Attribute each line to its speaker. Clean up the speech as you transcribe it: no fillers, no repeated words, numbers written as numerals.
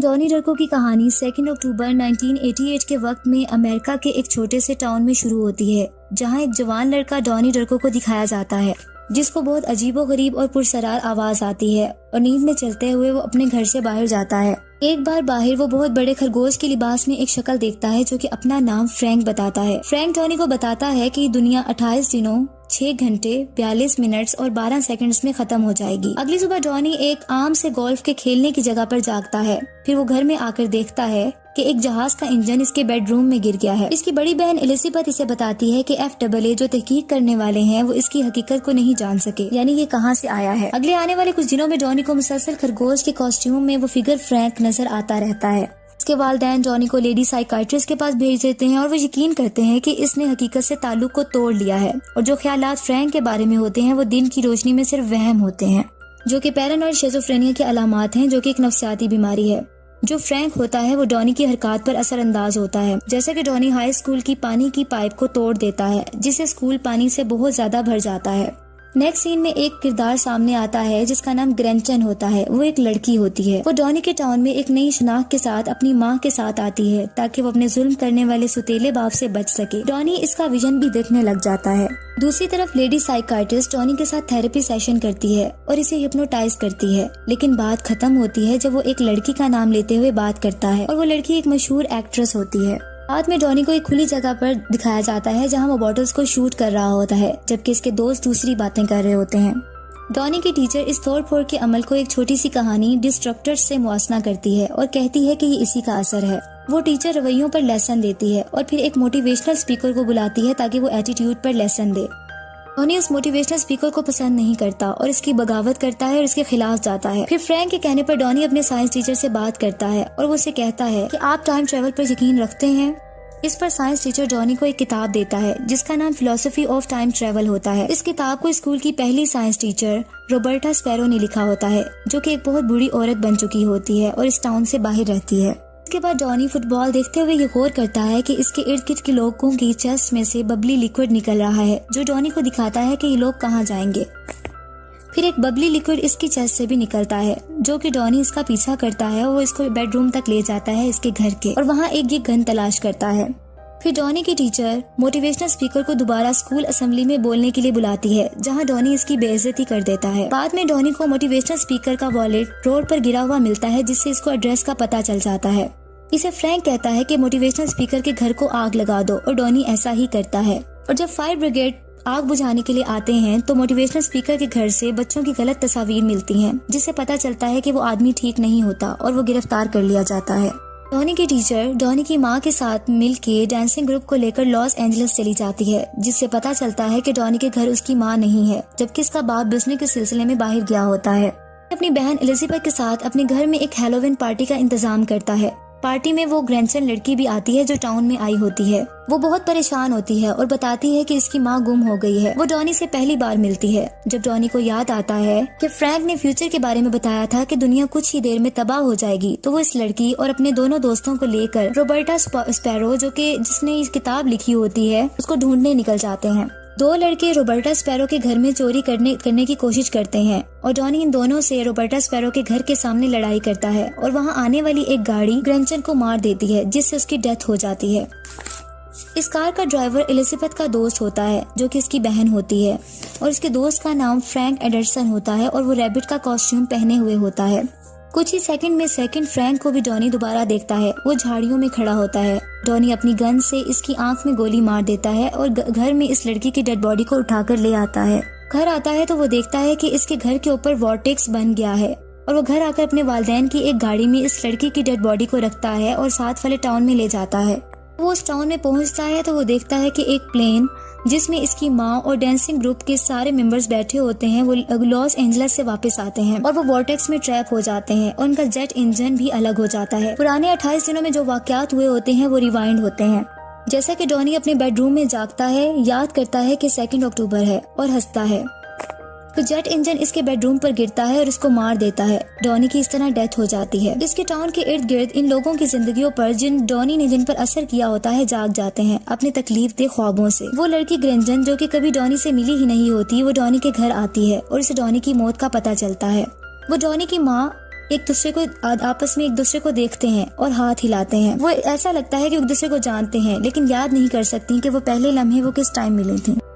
Speaker 1: Donny डरको की कहानी 2 अक्टूबर 1988 के वक्त में अमेरिका के एक छोटे से टाउन में शुरू होती है, जहां एक जवान लड़का डॉनी डरको को दिखाया जाता है, जिसको बहुत अजीबोगरीब और पुरसरार आवाज आती है और नींद में चलते हुए वो अपने घर से बाहर जाता है। एक बार बाहर वो बहुत बड़े खरगोश के लिबास में एक शक्ल देखता है जो कि अपना नाम फ्रैंक बताता है। फ्रैंक डॉनी को बताता है कि दुनिया 28 दिनों 6 घंटे 42 मिनट्स और 12 सेकंड्स में खत्म हो जाएगी। अगली सुबह डॉनी एक आम से गोल्फ के खेलने की जगह पर जागता है। फिर वो घर में आकर देखता है कि एक जहाज का इंजन इसके बेडरूम में गिर गया है। इसकी बड़ी बहन एलिजाबेथ इसे बताती है कि FAA जो तहकीक करने वाले हैं वो इसकी हकीकत को नहीं जान सके, यानी ये कहां से आया है। अगले आने वाले कुछ दिनों में डॉनी को मुसलसल खरगोश के कॉस्ट्यूम में वो फिगर फ्रैंक नजर आता रहता है। उसके वालिदैन डॉनी को लेडी साइकाइट्रिस्ट के पास भेज देते हैं और वो यकीन करते हैं कि इसने हकीकत से ताल्लुक को तोड़ लिया है और जो ख्यालात फ्रैंक के बारे में होते हैं वो दिन की रोशनी में सिर्फ वहम होते हैं, जो कि पैरानॉइड शिज़ोफ्रेनिया के अलामात हैं, जो कि एक नफ्सियाती बीमारी है। जो फ्रैंक होता है वो डॉनी की हरकत पर असरअंदाज होता है, जैसे कि डॉनी हाई स्कूल की पानी की पाइप को तोड़ देता है, जिससे स्कूल पानी से बहुत ज्यादा भर जाता है। नेक्स्ट सीन में एक किरदार सामने आता है जिसका नाम ग्रेंचन होता है। वो एक लड़की होती है। वो डॉनी के टाउन में एक नई शनाख्त के साथ अपनी माँ के साथ आती है ताकि वो अपने जुल्म करने वाले सुतेले बाप से बच सके। डॉनी इसका विजन भी देखने लग जाता है। दूसरी तरफ लेडी साइकाइट्रिस्ट डॉनी के साथ थेरेपी सेशन करती है और इसे हिप्नोटाइज करती है, लेकिन बात खत्म होती है जब वो एक लड़की का नाम लेते हुए बात करता है और वो लड़की एक मशहूर एक्ट्रेस होती है। बाद में डॉनी को एक खुली जगह पर दिखाया जाता है जहां वो बॉटल्स को शूट कर रहा होता है, जबकि इसके दोस्त दूसरी बातें कर रहे होते हैं। डॉनी की टीचर इस तोड़-फोड़ के अमल को एक छोटी सी कहानी डिस्ट्रक्टर्स से मुआसना करती है और कहती है कि ये इसी का असर है। वो टीचर रवैयों पर लेसन देती है और फिर एक मोटिवेशनल स्पीकर को बुलाती है ताकि वो एटीट्यूड पर लेसन दे। डॉनी उस मोटिवेशनल स्पीकर को पसंद नहीं करता और इसकी बगावत करता है और इसके खिलाफ जाता है। फिर फ्रैंक के कहने पर डॉनी अपने साइंस टीचर से बात करता है और वो उसे कहता है कि आप टाइम ट्रेवल पर यकीन रखते हैं। इस पर साइंस टीचर डॉनी को एक किताब देता है जिसका नाम फिलोसफी ऑफ टाइम ट्रेवल होता है। इस किताब को स्कूल की पहली साइंस टीचर रॉबर्टा स्पैरो ने लिखा होता है, जो कि एक बहुत बुरी औरत बन चुकी होती है और इस टाउन से बाहर रहती है। इसके बाद डॉनी फुटबॉल देखते हुए ये गौर करता है कि इसके इर्द गिर्द के लोगों की चेस्ट में से बबली लिक्विड निकल रहा है, जो डॉनी को दिखाता है कि ये लोग कहाँ जाएंगे। फिर एक बबली लिक्विड इसकी चेस्ट से भी निकलता है, जो कि डॉनी इसका पीछा करता है और वो इसको बेडरूम तक ले जाता है इसके घर के, और वहाँ एक ये गन तलाश करता है। फिर डॉनी की टीचर मोटिवेशनल स्पीकर को दोबारा स्कूल असेंबली में बोलने के लिए बुलाती है, जहां डॉनी इसकी बेइज्जती कर देता है। बाद में डॉनी को मोटिवेशनल स्पीकर का वॉलेट रोड पर गिरा हुआ मिलता है, जिससे इसको एड्रेस का पता चल जाता है। इसे फ्रैंक कहता है कि मोटिवेशनल स्पीकर के घर को आग लगा दो, और डॉनी ऐसा ही करता है। और जब फायर ब्रिगेड आग बुझाने के लिए आते हैं तो मोटिवेशनल स्पीकर के घर से बच्चों की गलत तस्वीर मिलती हैं, जिससे पता चलता है कि वो आदमी ठीक नहीं होता और वो गिरफ्तार कर लिया जाता है। डॉनी की टीचर डॉनी की माँ के साथ मिलके डांसिंग ग्रुप को लेकर लॉस एंजलिस चली जाती है, जिससे पता चलता है कि डॉनी के घर उसकी माँ नहीं है, जबकि इसका बाप बिजनेस के सिलसिले में बाहर गया होता है। अपनी बहन एलिजाबेथ के साथ अपने घर में एक हैलोवीन पार्टी का इंतजाम करता है। पार्टी में वो ग्रैंडसन लड़की भी आती है जो टाउन में आई होती है। वो बहुत परेशान होती है और बताती है कि इसकी माँ गुम हो गई है। वो डॉनी से पहली बार मिलती है। जब डॉनी को याद आता है कि फ्रैंक ने फ्यूचर के बारे में बताया था कि दुनिया कुछ ही देर में तबाह हो जाएगी, तो वो इस लड़की और अपने दोनों दोस्तों को लेकर रॉबर्टा स्पैरो, जो कि जिसने इस किताब लिखी होती है, उसको ढूंढने निकल जाते हैं। दो लड़के रॉबर्टा स्पैरो के घर में चोरी करने की कोशिश करते हैं और डॉनी इन दोनों से रॉबर्टा स्पैरो के घर के सामने लड़ाई करता है और वहां आने वाली एक गाड़ी ग्रेंचन को मार देती है, जिससे उसकी डेथ हो जाती है। इस कार का ड्राइवर एलिजाबेथ का दोस्त होता है, जो कि इसकी बहन होती है, और इसके दोस्त का नाम फ्रैंक एडरसन होता है और वो रैबिट का कॉस्ट्यूम पहने हुए होता है। कुछ ही सेकंड में फ्रैंक को भी डॉनी दोबारा देखता है। वो झाड़ियों में खड़ा होता है। डॉनी अपनी गन से इसकी आंख में गोली मार देता है और घर में इस लड़की की डेड बॉडी को उठाकर ले आता है। घर आता है तो वो देखता है कि इसके घर के ऊपर वॉर्टेक्स बन गया है, और वो घर आकर अपने वालिदैन की एक गाड़ी में इस लड़की की डेड बॉडी को रखता है और साथ वाले टाउन में ले जाता है। वो उस टाउन में पहुंचता है तो वो देखता है कि एक प्लेन जिसमें इसकी माँ और डांसिंग ग्रुप के सारे मेंबर्स बैठे होते हैं, वो लॉस एंजलिस से वापस आते हैं और वो वॉर्टेक्स में ट्रैप हो जाते हैं और उनका जेट इंजन भी अलग हो जाता है। पुराने 28 दिनों में जो वाकयात हुए होते हैं वो रिवाइंड होते हैं। जैसा कि डॉनी अपने बेडरूम में जागता है, याद करता है कि 2 अक्टूबर है और हंसता है। तो जेट इंजन इसके बेडरूम पर गिरता है और इसको मार देता है। डॉनी की इस तरह डेथ हो जाती है। इसके टाउन के इर्द गिर्द इन लोगों की जिंदगियों पर जिन पर असर किया होता है जाग जाते हैं अपने तकलीफ दे ख्वाबों से। वो लड़की ग्रेंजन, जो कि कभी डॉनी से मिली ही नहीं होती, वो डॉनी के घर आती है और इसे डॉनी की मौत का पता चलता है। वो डॉनी की माँ एक दूसरे को आपस में एक दूसरे को देखते हैं और हाथ हिलाते हैं। वो ऐसा लगता है कि एक दूसरे को जानते हैं, लेकिन याद नहीं कर सकती कि वो पहले लम्हे वो किस टाइम मिले थे।